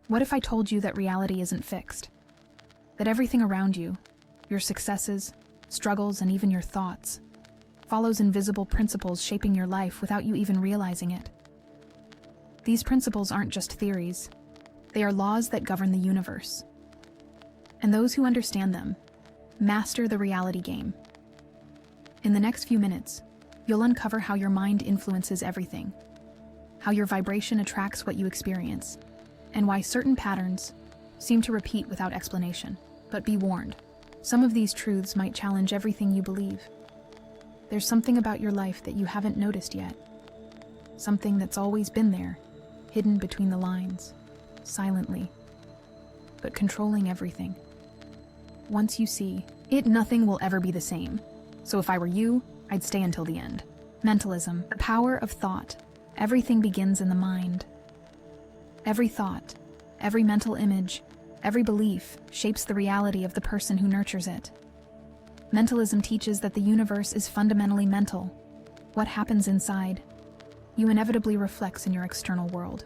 What if I told you that reality isn't fixed? That everything around you, your successes, struggles, and even your thoughts, follows invisible principles shaping your life without you even realizing it. These principles aren't just theories. They are laws that govern the universe. And those who understand them master the reality game. In the next few minutes, you'll uncover how your mind influences everything, how your vibration attracts what you experience, and why certain patterns seem to repeat without explanation. But be warned, some of these truths might challenge everything you believe. There's something about your life that you haven't noticed yet. Something that's always been there, hidden between the lines, silently, but controlling everything. Once you see it, nothing will ever be the same. So if I were you, I'd stay until the end. Mentalism, the power of thought. Everything begins in the mind. Every thought, every mental image, every belief shapes the reality of the person who nurtures it. Mentalism teaches that the universe is fundamentally mental. What happens inside you inevitably reflects in your external world.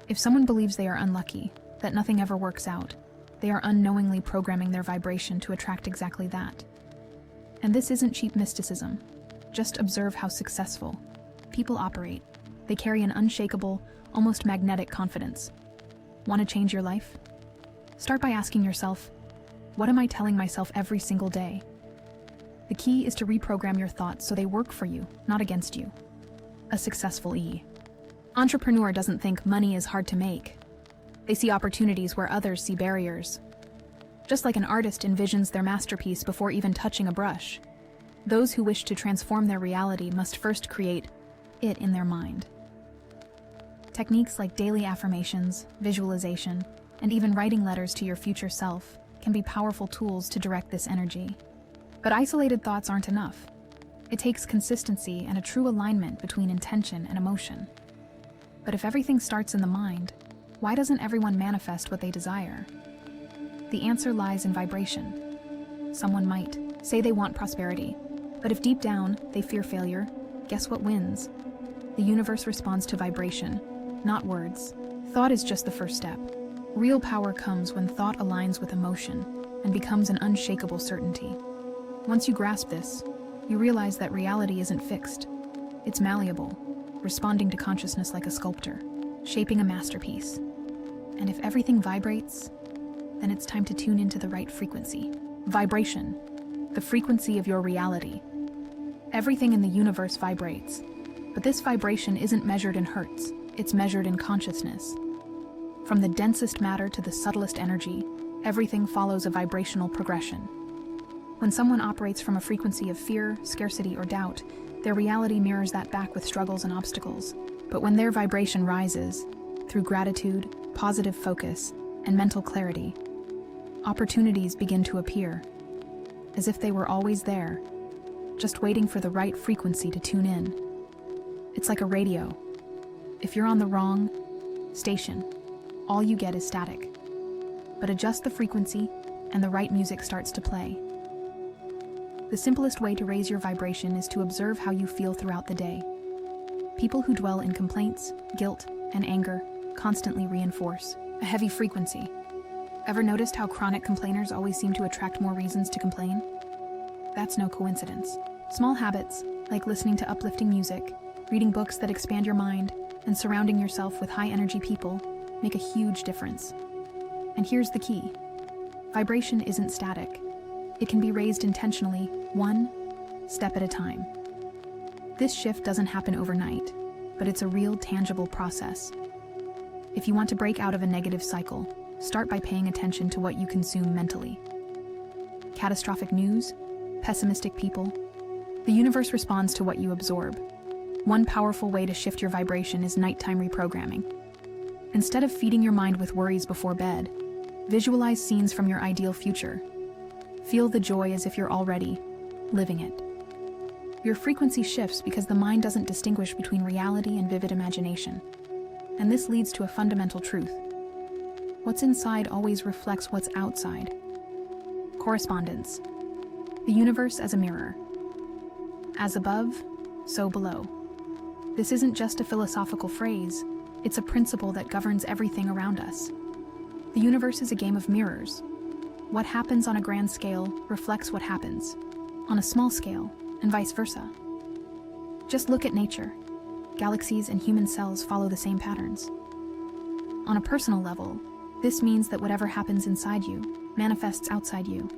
If someone believes they are unlucky, that nothing ever works out, they are unknowingly programming their vibration to attract exactly that. And this isn't cheap mysticism. Just observe how successful people operate. They carry an unshakable, almost magnetic confidence. Want to change your life? Start by asking yourself, what am I telling myself every single day? The key is to reprogram your thoughts so they work for you, not against you. A successful entrepreneur doesn't think money is hard to make. They see opportunities where others see barriers. Just like an artist envisions their masterpiece before even touching a brush, those who wish to transform their reality must first create it in their mind. Techniques like daily affirmations, visualization, and even writing letters to your future self can be powerful tools to direct this energy. But isolated thoughts aren't enough. It takes consistency and a true alignment between intention and emotion. But if everything starts in the mind, why doesn't everyone manifest what they desire? The answer lies in vibration. Someone might say they want prosperity, but if deep down they fear failure, guess what wins? The universe responds to vibration, not words. Thought is just the first step. Real power comes when thought aligns with emotion and becomes an unshakable certainty. Once you grasp this, you realize that reality isn't fixed. It's malleable, responding to consciousness like a sculptor, shaping a masterpiece. And if everything vibrates, then it's time to tune into the right frequency. Vibration, the frequency of your reality. Everything in the universe vibrates, but this vibration isn't measured in hertz, it's measured in consciousness. From the densest matter to the subtlest energy, everything follows a vibrational progression. When someone operates from a frequency of fear, scarcity, or doubt, their reality mirrors that back with struggles and obstacles. But when their vibration rises, through gratitude, positive focus, and mental clarity, opportunities begin to appear, as if they were always there, just waiting for the right frequency to tune in. It's like a radio. If you're on the wrong station, all you get is static. But adjust the frequency, and the right music starts to play. The simplest way to raise your vibration is to observe how you feel throughout the day. People who dwell in complaints, guilt, and anger constantly reinforce a heavy frequency. Ever noticed how chronic complainers always seem to attract more reasons to complain? That's no coincidence. Small habits, like listening to uplifting music, reading books that expand your mind, and surrounding yourself with high-energy people, make a huge difference. And here's the key. Vibration isn't static. It can be raised intentionally, one step at a time. This shift doesn't happen overnight, but it's a real, tangible process. If you want to break out of a negative cycle, start by paying attention to what you consume mentally. Catastrophic news, pessimistic people. The universe responds to what you absorb. One powerful way to shift your vibration is nighttime reprogramming. Instead of feeding your mind with worries before bed, visualize scenes from your ideal future. Feel the joy as if you're already living it. Your frequency shifts because the mind doesn't distinguish between reality and vivid imagination. And this leads to a fundamental truth. What's inside always reflects what's outside. Correspondence. The universe as a mirror. As above, so below. This isn't just a philosophical phrase, It's a principle that governs everything around us. The universe is a game of mirrors. What happens on a grand scale reflects what happens on a small scale, and vice versa. Just look at nature. Galaxies and human cells follow the same patterns. On a personal level, this means that whatever happens inside you manifests outside you.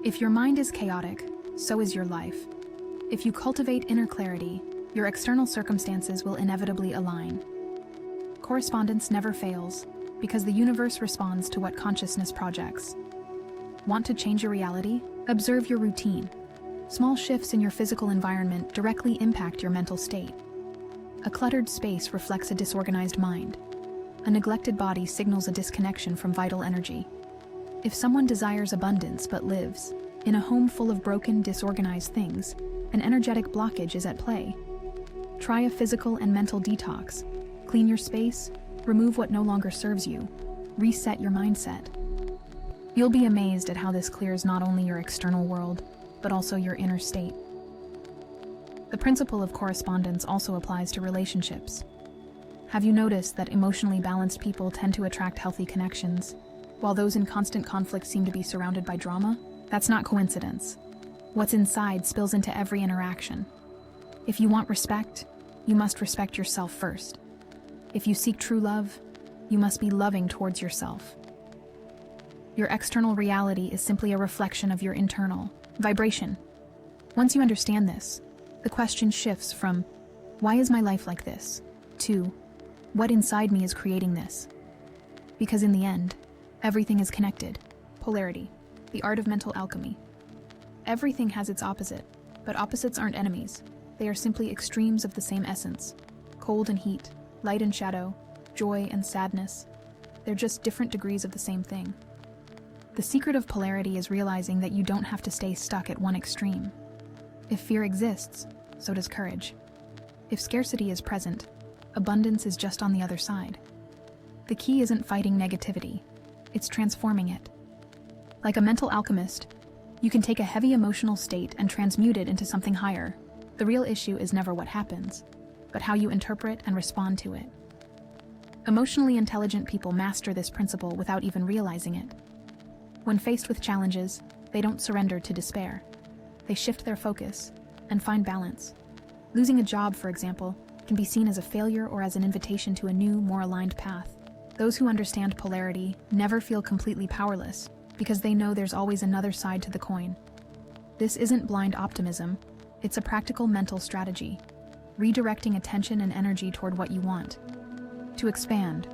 If your mind is chaotic, so is your life. If you cultivate inner clarity, your external circumstances will inevitably align. Correspondence never fails, because the universe responds to what consciousness projects. Want to change your reality? Observe your routine. Small shifts in your physical environment directly impact your mental state. A cluttered space reflects a disorganized mind. A neglected body signals a disconnection from vital energy. If someone desires abundance but lives in a home full of broken, disorganized things, an energetic blockage is at play. Try a physical and mental detox. Clean your space, remove what no longer serves you, reset your mindset. You'll be amazed at how this clears not only your external world, but also your inner state. The principle of correspondence also applies to relationships. Have you noticed that emotionally balanced people tend to attract healthy connections, while those in constant conflict seem to be surrounded by drama? That's not coincidence. What's inside spills into every interaction. If you want respect, you must respect yourself first. If you seek true love, you must be loving towards yourself. Your external reality is simply a reflection of your internal vibration. Once you understand this, the question shifts from, why is my life like this? To, what inside me is creating this? Because in the end, everything is connected. Polarity, the art of mental alchemy. Everything has its opposite, but opposites aren't enemies. They are simply extremes of the same essence. Cold and heat, light and shadow, joy and sadness. They're just different degrees of the same thing. The secret of polarity is realizing that you don't have to stay stuck at one extreme. If fear exists, so does courage. If scarcity is present, abundance is just on the other side. The key isn't fighting negativity, it's transforming it. Like a mental alchemist, you can take a heavy emotional state and transmute it into something higher. The real issue is never what happens, but how you interpret and respond to it. Emotionally intelligent people master this principle without even realizing it. When faced with challenges, they don't surrender to despair. They shift their focus and find balance. Losing a job, for example, can be seen as a failure or as an invitation to a new, more aligned path. Those who understand polarity never feel completely powerless because they know there's always another side to the coin. This isn't blind optimism, it's a practical mental strategy, redirecting attention and energy toward what you want. To expand.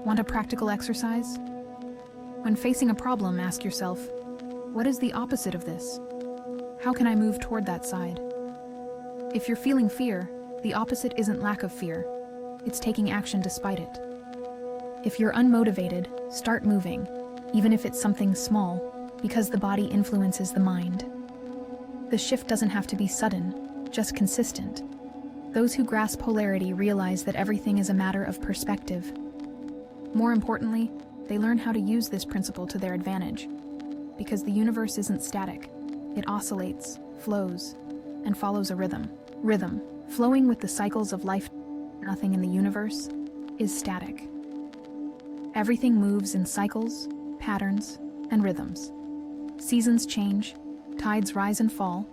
Want a practical exercise? When facing a problem, ask yourself, what is the opposite of this? How can I move toward that side? If you're feeling fear, the opposite isn't lack of fear. It's taking action despite it. If you're unmotivated, start moving, even if it's something small, because the body influences the mind. The shift doesn't have to be sudden, just consistent. Those who grasp polarity realize that everything is a matter of perspective. More importantly, they learn how to use this principle to their advantage. Because the universe isn't static. It oscillates, flows, and follows a rhythm. Rhythm, flowing with the cycles of life. Nothing in the universe is static. Everything moves in cycles, patterns, and rhythms. Seasons change, tides rise and fall.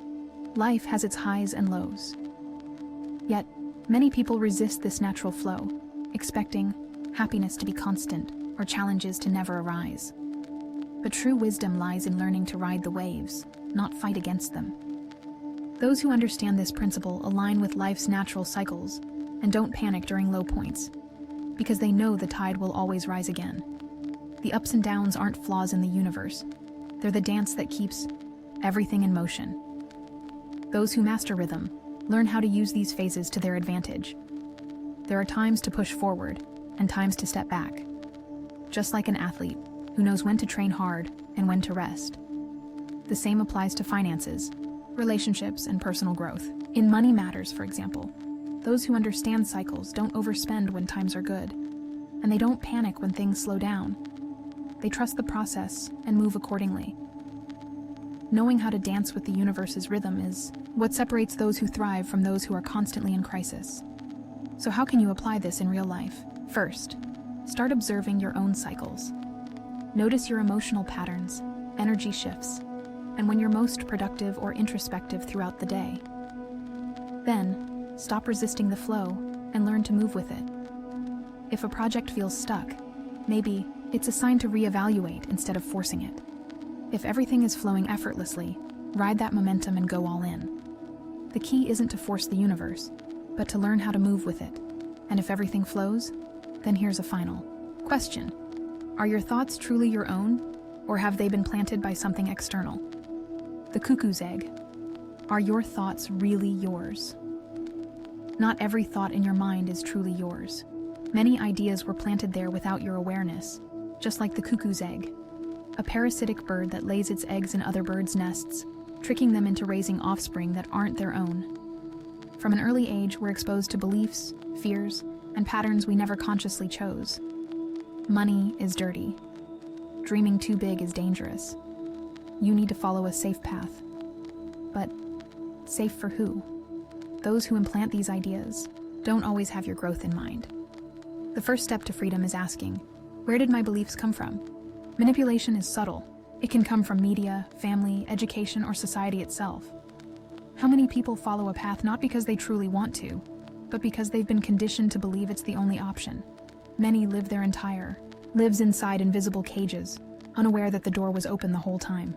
Life has its highs and lows. Yet, many people resist this natural flow, expecting happiness to be constant or challenges to never arise. But true wisdom lies in learning to ride the waves, not fight against them. Those who understand this principle align with life's natural cycles and don't panic during low points, because they know the tide will always rise again. The ups and downs aren't flaws in the universe. They're the dance that keeps everything in motion. Those who master rhythm learn how to use these phases to their advantage. There are times to push forward and times to step back. Just like an athlete who knows when to train hard and when to rest. The same applies to finances, relationships, and personal growth. In money matters, for example, those who understand cycles don't overspend when times are good, and they don't panic when things slow down. They trust the process and move accordingly. Knowing how to dance with the universe's rhythm is what separates those who thrive from those who are constantly in crisis. So how can you apply this in real life? First, start observing your own cycles. Notice your emotional patterns, energy shifts, and when you're most productive or introspective throughout the day. Then, stop resisting the flow and learn to move with it. If a project feels stuck, maybe it's a sign to reevaluate instead of forcing it. If everything is flowing effortlessly, ride that momentum and go all in. The key isn't to force the universe, but to learn how to move with it. And if everything flows, then here's a final question. Are your thoughts truly your own, or have they been planted by something external? The cuckoo's egg. Are your thoughts really yours? Not every thought in your mind is truly yours. Many ideas were planted there without your awareness, just like the cuckoo's egg, a parasitic bird that lays its eggs in other birds' nests, tricking them into raising offspring that aren't their own. From an early age, we're exposed to beliefs, fears, and patterns we never consciously chose. Money is dirty. Dreaming too big is dangerous. You need to follow a safe path. But safe for who? Those who implant these ideas don't always have your growth in mind. The first step to freedom is asking, where did my beliefs come from? Manipulation is subtle. It can come from media, family, education, or society itself. How many people follow a path not because they truly want to, but because they've been conditioned to believe it's the only option? Many live their entire lives inside invisible cages, unaware that the door was open the whole time.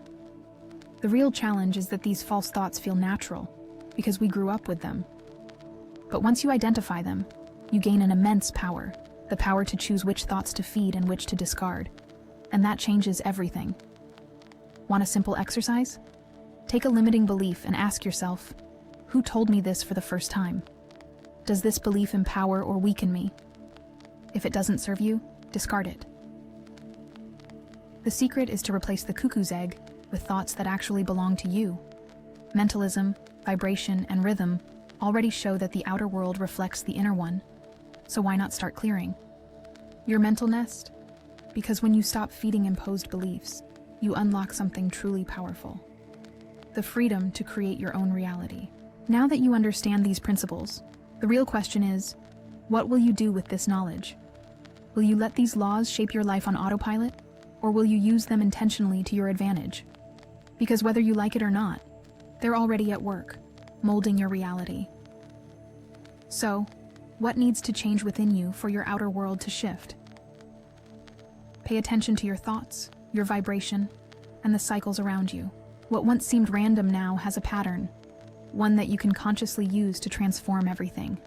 The real challenge is that these false thoughts feel natural, because we grew up with them. But once you identify them, you gain an immense power, the power to choose which thoughts to feed and which to discard. And that changes everything. Want a simple exercise? Take a limiting belief and ask yourself, who told me this for the first time? Does this belief empower or weaken me? If it doesn't serve you, discard it. The secret is to replace the cuckoo's egg with thoughts that actually belong to you. Mentalism, vibration, and rhythm already show that the outer world reflects the inner one. So why not start clearing your mental nest? Because when you stop feeding imposed beliefs, you unlock something truly powerful. The freedom to create your own reality. Now that you understand these principles, the real question is, what will you do with this knowledge? Will you let these laws shape your life on autopilot, or will you use them intentionally to your advantage? Because whether you like it or not, they're already at work, molding your reality. So, what needs to change within you for your outer world to shift? Pay attention to your thoughts, your vibration, and the cycles around you. What once seemed random now has a pattern, one that you can consciously use to transform everything.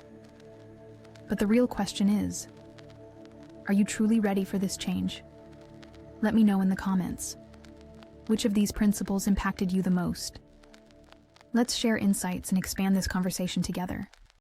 But the real question is, are you truly ready for this change? Let me know in the comments. Which of these principles impacted you the most? Let's share insights and expand this conversation together.